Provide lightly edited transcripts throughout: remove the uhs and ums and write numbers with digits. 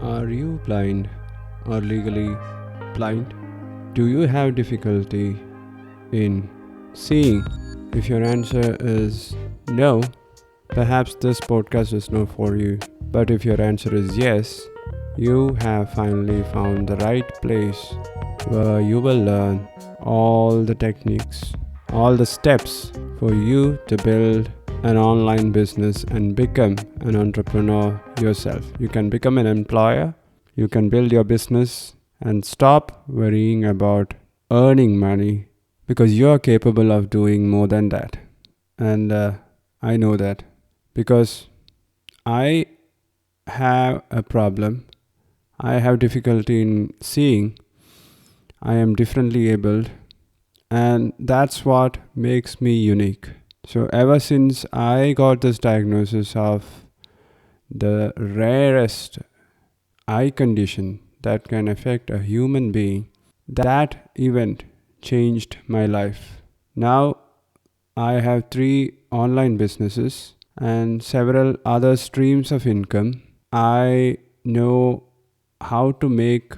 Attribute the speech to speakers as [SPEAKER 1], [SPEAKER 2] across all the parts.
[SPEAKER 1] Are you blind or legally blind? Do you have difficulty in seeing? If your answer is no, perhaps this podcast is not for you. But if your answer is yes, you have finally found the right place where you will learn all the techniques, all the steps for you to build an online business and become an entrepreneur yourself. You can become an employer, you can build your business and stop worrying about earning money because you are capable of doing more than that. And I know that because I have a problem. I have difficulty in seeing. I am differently abled, and that's what makes me unique. So ever since I got this diagnosis of the rarest eye condition that can affect a human being, that event changed my life. Now I have 3 online businesses and several other streams of income. I know how to make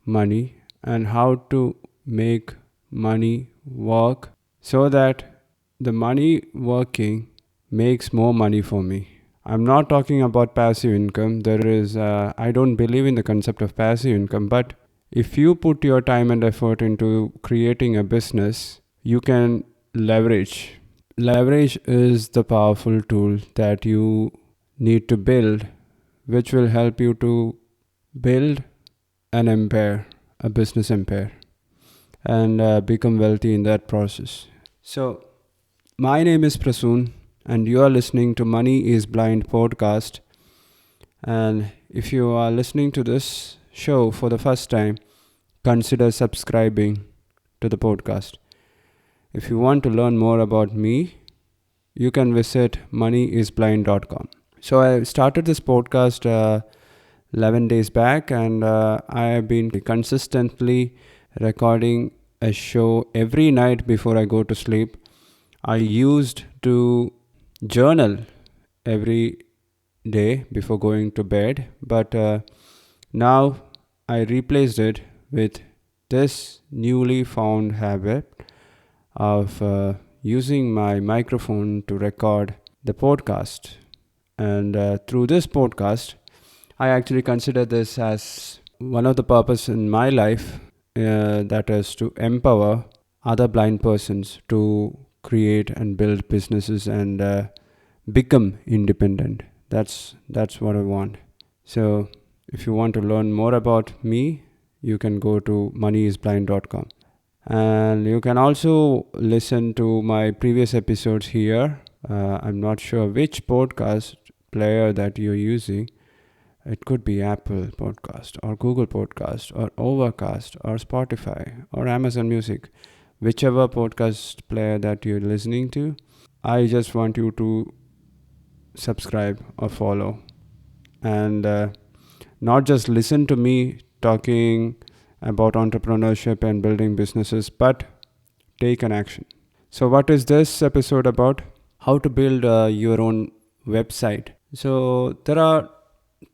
[SPEAKER 1] money and how to make money work so that the money working makes more money for me. I'm not talking about passive income. I don't believe in the concept of passive income, but if you put your time and effort into creating a business, you can leverage. Leverage is the powerful tool that you need to build, which will help you to build an empire, a business empire, and become wealthy in that process. So, my name is Prasoon, and you are listening to Money is Blind podcast. And if you are listening to this show for the first time, consider subscribing to the podcast. If you want to learn more about me, you can visit moneyisblind.com. So I started this podcast 11 days back, and I have been consistently recording a show every night before I go to sleep. I used to journal every day before going to bed, but now I replaced it with this newly found habit of using my microphone to record the podcast. And through this podcast, I actually consider this as one of the purpose in my life, that is to empower other blind persons to create and build businesses and become independent. That's what I want. So if you want to learn more about me, you can go to moneyisblind.com. And you can also listen to my previous episodes here. I'm not sure which podcast player that you're using. It could be Apple Podcast or Google Podcast or Overcast or Spotify or Amazon Music. Whichever podcast player that you're listening to, I just want you to subscribe or follow. And not just listen to me talking about entrepreneurship and building businesses, but take an action. So what is this episode about? How to build your own website. So there are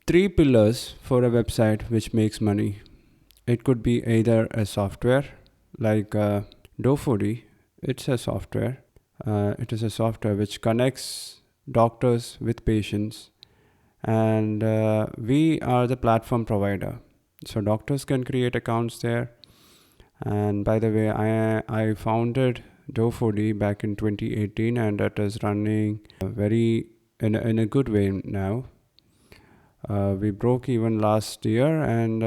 [SPEAKER 1] 3 pillars for a website which makes money. It could be either a software like DoFoodie. It's a software. It is a software which connects doctors with patients, and we are the platform provider. So doctors can create accounts there. And by the way, I founded DoFoodie back in 2018, and it is running in a good way now. We broke even last year, and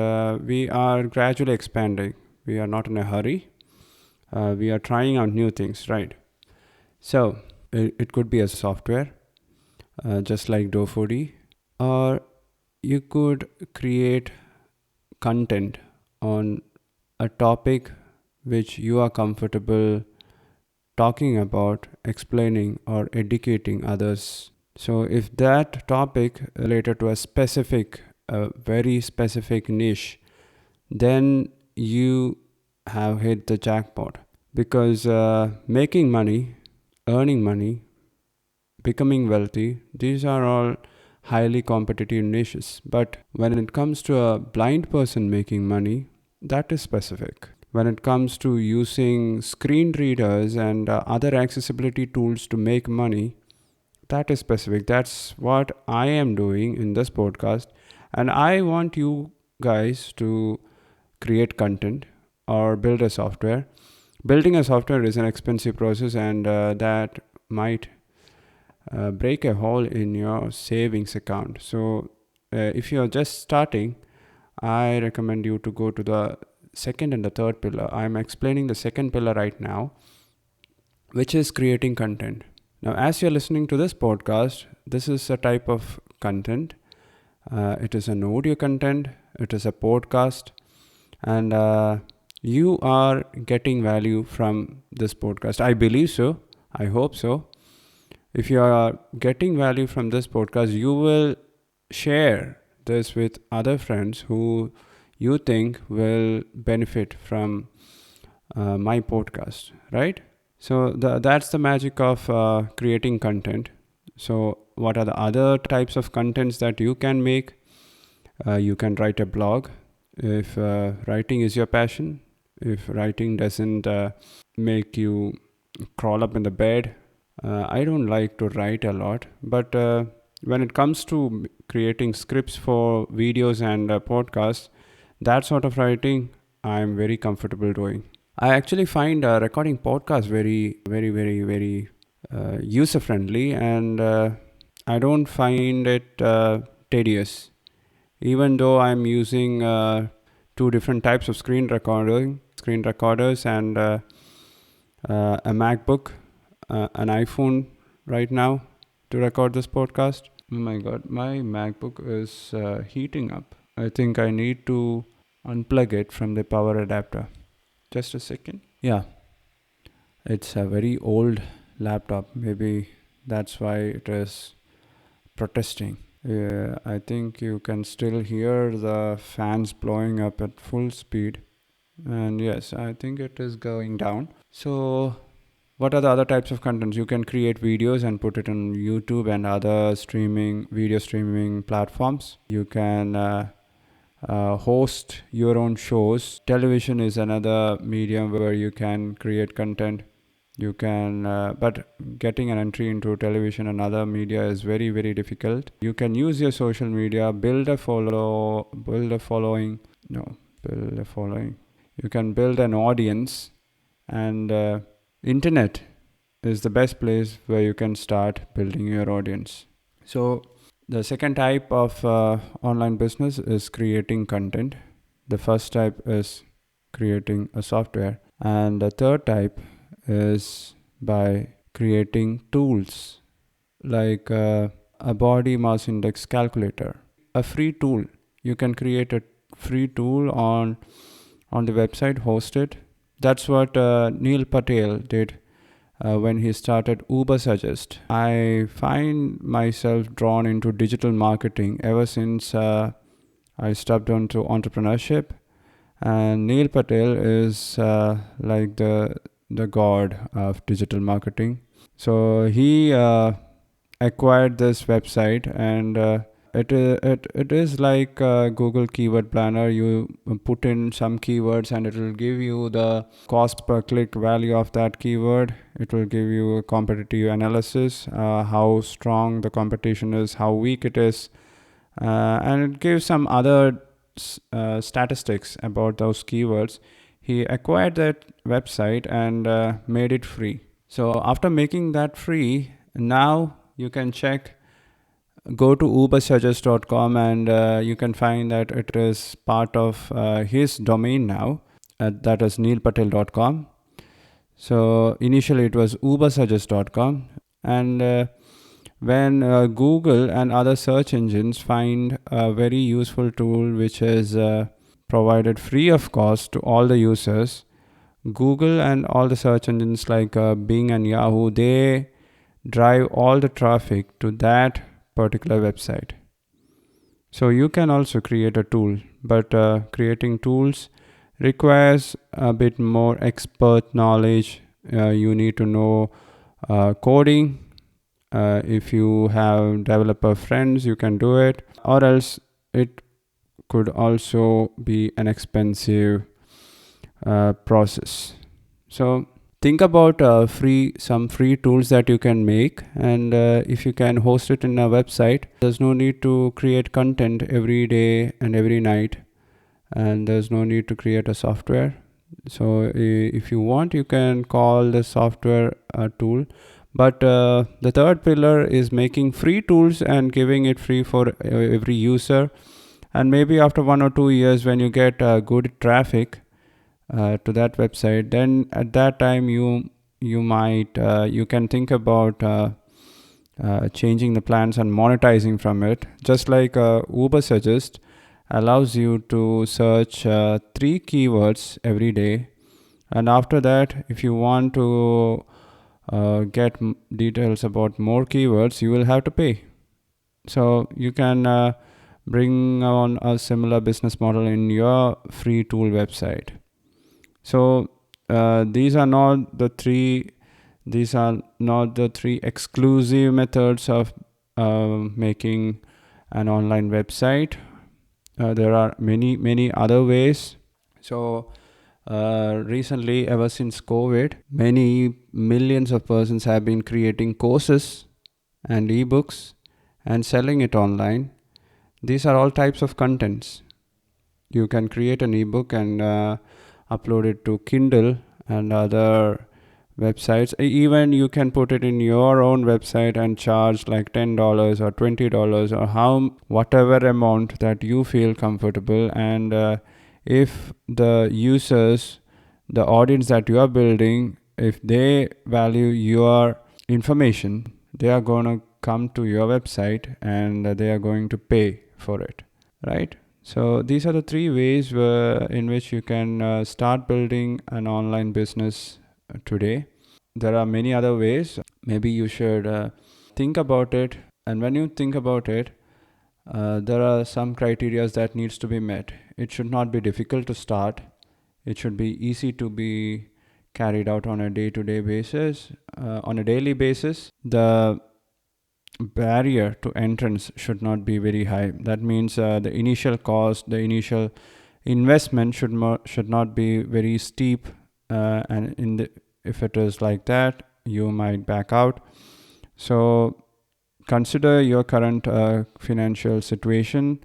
[SPEAKER 1] we are gradually expanding. We are not in a hurry. We are trying out new things, right? So it could be a software, just like DoFoodie, or you could create content on a topic which you are comfortable talking about, explaining or educating others. So if that topic related to a very specific niche, then you have hit the jackpot. Because making money, earning money, becoming wealthy, these are all highly competitive niches. But when it comes to a blind person making money, that is specific. When it comes to using screen readers and other accessibility tools to make money, that is specific. That's what I am doing in this podcast. And I want you guys to create content or build a software. Building a software is an expensive process, and that might break a hole in your savings account. So if you're just starting, I recommend you to go to the second and the third pillar. I'm explaining the second pillar right now, which is creating content. Now, as you're listening to this podcast, this is a type of content. It is an audio content, it is a podcast, and you are getting value from this podcast. I believe so. I hope so. If you are getting value from this podcast, you will share this with other friends who you think will benefit from my podcast, right? So that's the magic of creating content. So what are the other types of contents that you can make? You can write a blog if writing is your passion. If writing doesn't make you crawl up in the bed, I don't like to write a lot, but when it comes to creating scripts for videos and podcasts, that sort of writing I'm very comfortable doing. I actually find recording podcasts very user friendly, and I don't find it tedious. Even though I'm using two different types of screen recorders, and a MacBook, an iPhone right now to record this podcast. Oh my god, my MacBook is heating up. I think I need to unplug it from the power adapter. Just a second. Yeah, it's a very old laptop. Maybe that's why it is protesting. I think you can still hear the fans blowing up at full speed. And yes, I think it is going down. So what are the other types of contents? You can create videos and put it on YouTube and other video streaming platforms. You can host your own shows. Television is another medium where you can create content. You can, but getting an entry into television and other media is very difficult. You can use your social media, build a following. You can build an audience, and internet is the best place where you can start building your audience. So the second type of online business is creating content. The first type is creating a software, and the third type is by creating tools like a body mass index calculator, a free tool. You can create a free tool on the website, host it. That's what Neil Patel did when he started Uber Suggest. I find myself drawn into digital marketing ever since I stepped onto entrepreneurship, and Neil Patel is like the god of digital marketing. So he acquired this website, and it is like Google Keyword Planner. You put in some keywords and it will give you the cost per click value of that keyword. It will give you a competitive analysis, how strong the competition is, how weak it is, and it gives some other statistics about those keywords. He acquired that website and made it free. So after making that free, now you can go to ubersuggest.com, and you can find that it is part of his domain now. That is neilpatel.com. So initially it was ubersuggest.com, and when Google and other search engines find a very useful tool which is provided free of cost to all the users, Google and all the search engines like Bing and Yahoo, they drive all the traffic to that particular website. So you can also create a tool, but creating tools requires a bit more expert knowledge. You need to know coding, If you have developer friends, you can do it, or else it could also be an expensive process. So think about some free tools that you can make, and if you can host it in a website, there's no need to create content every day and every night, and there's no need to create a software. So if you want, you can call the software a tool, but the third pillar is making free tools and giving it free for every user. And maybe after 1 or 2 years, when you get good traffic to that website, then at that time you can think about changing the plans and monetizing from it. Just like Uber Suggest allows you to search 3 keywords every day, and after that, if you want to get details about more keywords, you will have to pay. So you can bring on a similar business model in your free tool website. So these are not the three exclusive methods of making an online website. There are many other ways. So recently, ever since COVID, many millions of persons have been creating courses and ebooks and selling it online. These are all types of contents. You can create an ebook and upload it to Kindle and other websites. Even you can put it in your own website and charge like $10 or $20 or whatever amount that you feel comfortable. And if the users, the audience that you are building, if they value your information, they are going to come to your website and they are going to pay for it, right? So these are the 3 ways in which you can start building an online business today. There are many other ways. Maybe you should think about it. And when you think about it, there are some criteria that needs to be met. It should not be difficult to start. It should be easy to be carried out on a day-to-day basis, on a daily basis. The barrier to entrance should not be very high. That means the initial cost, the initial investment should not be very steep, and if it is like that, you might back out. So consider your current financial situation.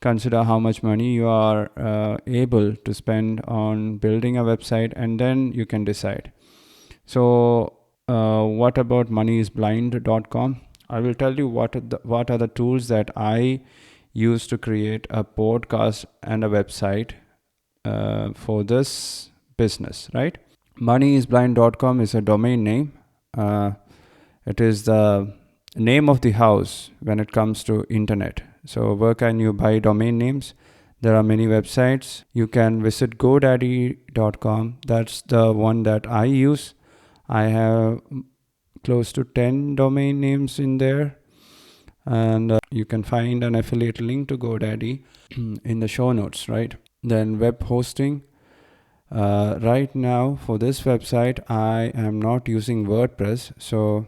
[SPEAKER 1] Consider how much money you are able to spend on building a website, and then you can decide. So what about moneyisblind.com? I will tell you what are the tools that I use to create a podcast and a website for this business, right? Moneyisblind.com is a domain name. It is the name of the house when it comes to internet. So where can you buy domain names? There are many websites. You can visit godaddy.com. That's the one that I use. I have close to 10 domain names in there, and you can find an affiliate link to GoDaddy in the show notes, right? Then web hosting. Right now for this website, I am not using WordPress. So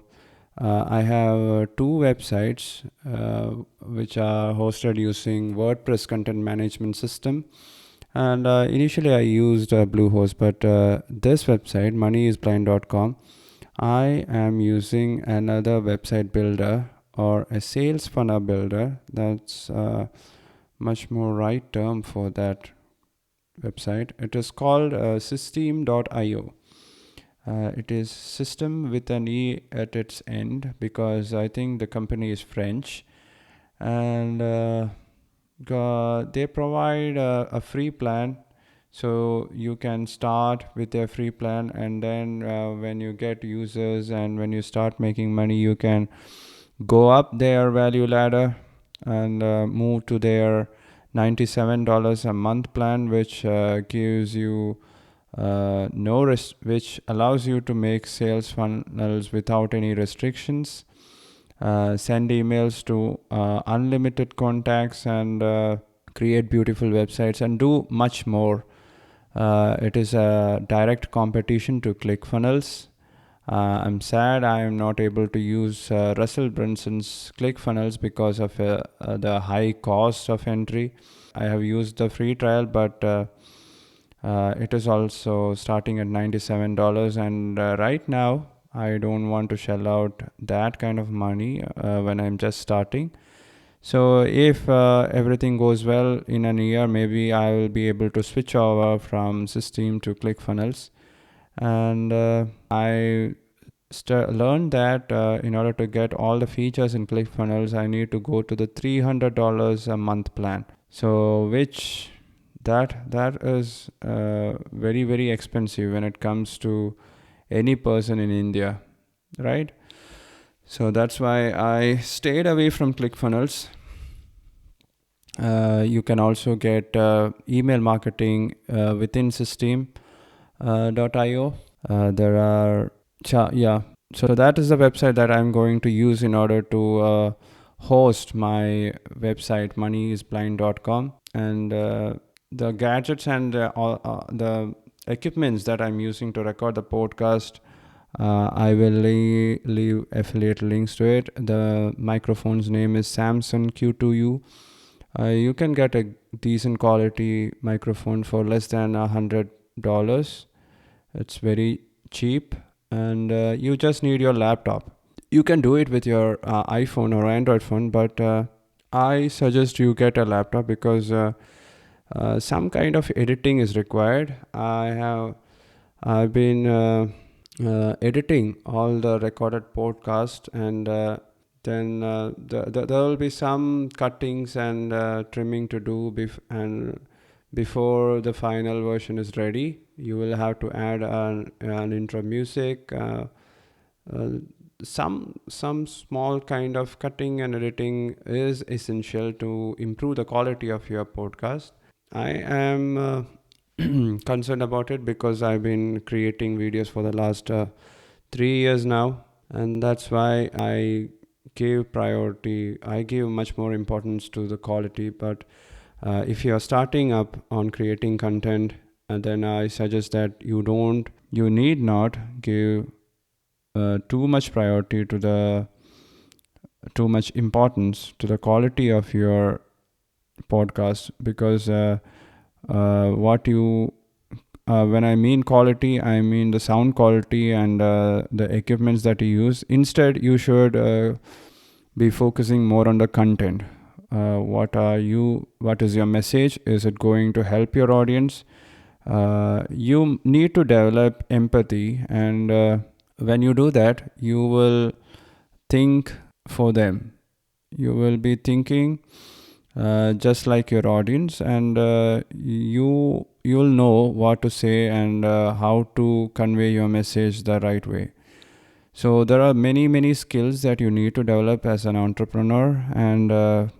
[SPEAKER 1] I have 2 websites which are hosted using WordPress content management system. And initially I used Bluehost, but this website, moneyisblind.com, I am using another website builder or a sales funnel builder. That's much more right term for that website. It is called system.io. It is system with an E at its end because I think the company is French, and they provide a free plan. So you can start with their free plan, and then when you get users and when you start making money, you can go up their value ladder and move to their $97 a month plan, which gives you which allows you to make sales funnels without any restrictions, send emails to unlimited contacts, and create beautiful websites and do much more. It is a direct competition to ClickFunnels. I'm sad I am not able to use Russell Brunson's ClickFunnels because of the high cost of entry. I have used the free trial, but it is also starting at $97, and right now I don't want to shell out that kind of money when I'm just starting. So if everything goes well in a year, maybe I will be able to switch over from System to ClickFunnels. And I learned that in order to get all the features in ClickFunnels, I need to go to the $300 a month plan. So which that is very very expensive when it comes to any person in India, right? So that's why I stayed away from ClickFunnels. You can also get email marketing within system.io. There are, yeah. So that is the website that I'm going to use in order to host my website, moneyisblind.com. And the gadgets and the equipments that I'm using to record the podcast, I will leave affiliate links to it. The microphone's name is Samsung Q2U. You can get a decent quality microphone for less than $100. It's very cheap, and you just need your laptop. You can do it with your iPhone or Android phone, but I suggest you get a laptop because some kind of editing is required. I've been editing all the recorded podcast, and then there will be some cuttings and trimming to do and before the final version is ready. You will have to add an intro music, uh, some small kind of cutting and editing is essential to improve the quality of your podcast. I am concerned about it because I've been creating videos for the last 3 years now, and that's why I give much more importance to the quality. But if you are starting up on creating content, then I suggest that you need not give too much priority to too much importance to the quality of your podcast, because what you when I mean quality, I mean the sound quality and the equipments that you use. Instead, you should be focusing more on the content. What is your message? Is it going to help your audience? You need to develop empathy, and when you do that, you will think for them. You will be thinking just like your audience, and you'll know what to say and how to convey your message the right way. So there are many skills that you need to develop as an entrepreneur, and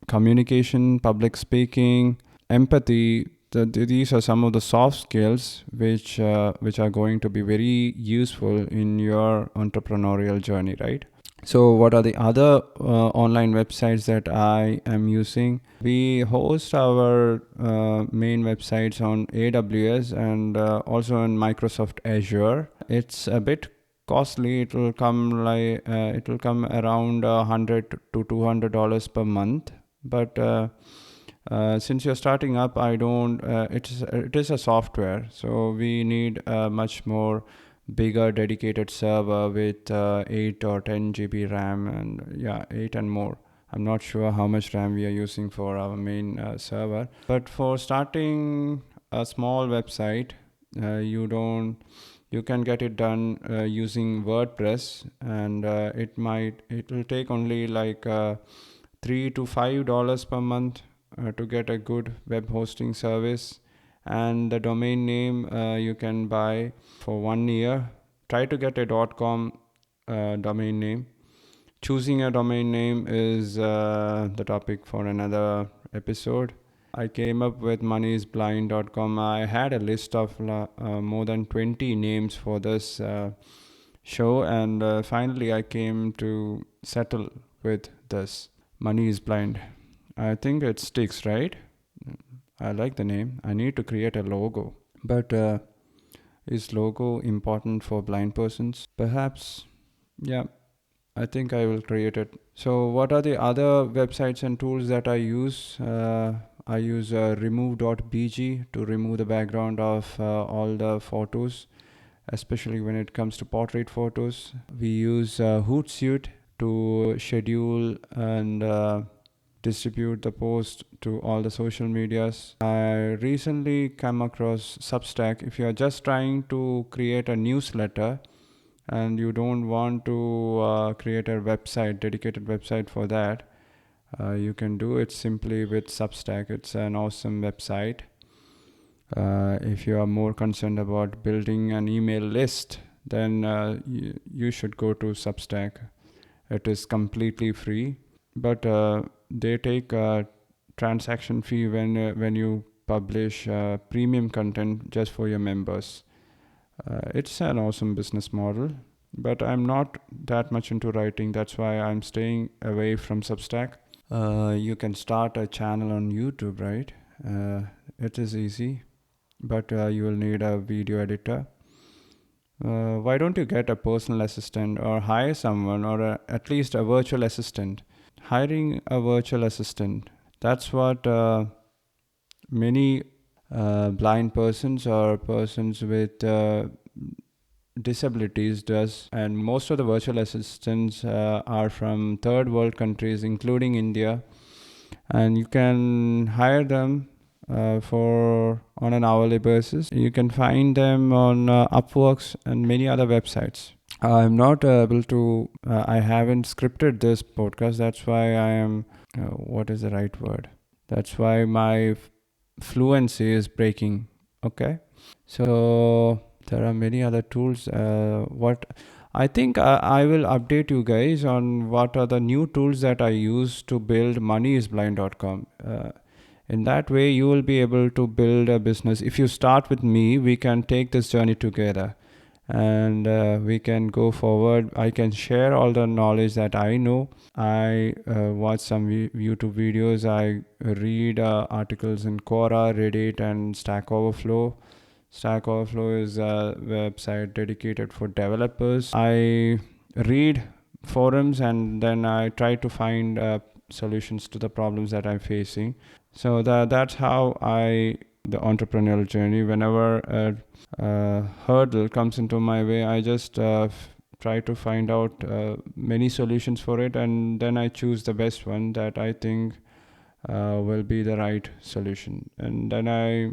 [SPEAKER 1] communication, public speaking, empathy. These are some of the soft skills which are going to be very useful in your entrepreneurial journey, right? So what are the other online websites that I am using? We host our main websites on AWS and also on Microsoft Azure. It's a bit costly. It will come around $100 to $200 per month. But since you're starting up, I don't. It is a software, so we need a much more bigger dedicated server with 8 or 10 GB RAM, and 8 and more. I'm not sure how much RAM we are using for our main server, but for starting a small website, you can get it done using WordPress, and it will take only like $3 to $5 per month to get a good web hosting service. And the domain name you can buy for 1 year. Try to get a .com domain name. Choosing a domain name is the topic for another episode. I came up with moneyisblind.com. I had a list of more than 20 names for this show, and finally I came to settle with this. Money is Blind. I think it sticks, right? I like the name. I need to create a logo. But Is logo important for blind persons? Perhaps. Yeah, I think I will create it. So, what are the other websites and tools that I use? I use remove.bg to remove the background of all the photos, especially when it comes to portrait photos. We use Hootsuite to schedule and distribute the post to all the social medias. I recently came across Substack. If you are just trying to create a newsletter and you don't want to create a website, dedicated website for that, you can do it simply with Substack. It's an awesome website. If you are more concerned about building an email list, then you should go to Substack. It is completely free, but they take a transaction fee when you publish premium content just for your members. It's an awesome business model, but I'm not that much into writing. That's why I'm staying away from Substack. You can start a channel on YouTube, right? It is easy, but you will need a video editor. Why don't you get a personal assistant or hire someone or at least a virtual assistant? Hiring a virtual assistant, that's what many blind persons or persons with disabilities does, and most of the virtual assistants are from third world countries including India, and you can hire them for on an hourly basis. You can find them on Upworks and many other websites. I'm not able to I haven't scripted this podcast. That's why I am what is the right word, that's why my fluency is breaking. Okay, so there are many other tools. What I think I will update you guys on what are the new tools that I use to build moneyisblind.com. In that way, you will be able to build a business. If you start with me, we can take this journey together, and we can go forward. I can share all the knowledge that I know. I watch some YouTube videos. I read articles in Quora, Reddit, and Stack Overflow. Stack Overflow is a website dedicated for developers. I read forums and then I try to find solutions to the problems that I'm facing. So that's how the entrepreneurial journey. Whenever a hurdle comes into my way, I just try to find out many solutions for it, and then I choose the best one that I think will be the right solution, and then I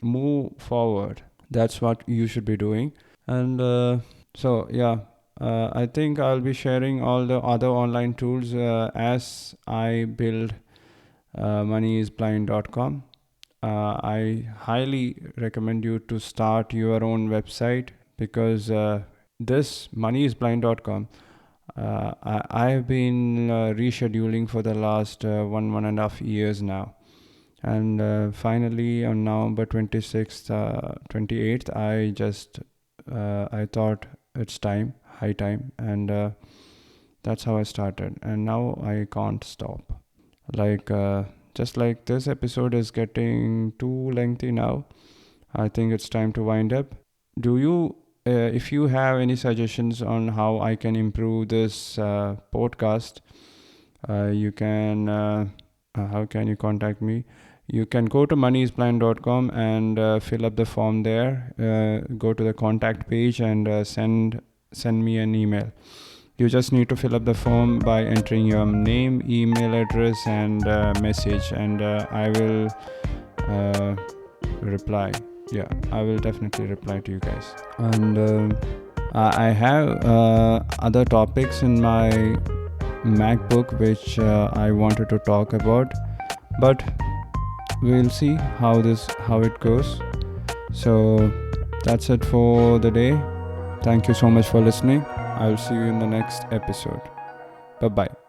[SPEAKER 1] move forward. That's what you should be doing. And I think I'll be sharing all the other online tools as I build moneyisblind.com. I highly recommend you to start your own website, because this moneyisblind.com I have been rescheduling for the last 1.5 years now. And finally, on November 26th, 28th, I thought it's high time, and that's how I started. And now I can't stop. Just like this episode is getting too lengthy now, I think it's time to wind up. If you have any suggestions on how I can improve this podcast, you can, how can you contact me? You can go to moneyisblind.com and fill up the form there. Go to the contact page and send me an email. You just need to fill up the form by entering your name, email address, and message, and I will reply. Yeah, I will definitely reply to you guys. And I have other topics in my MacBook which I wanted to talk about, but we'll see how it goes. So that's it for the day. Thank you so much for listening. I will see you in the next episode. Bye-bye.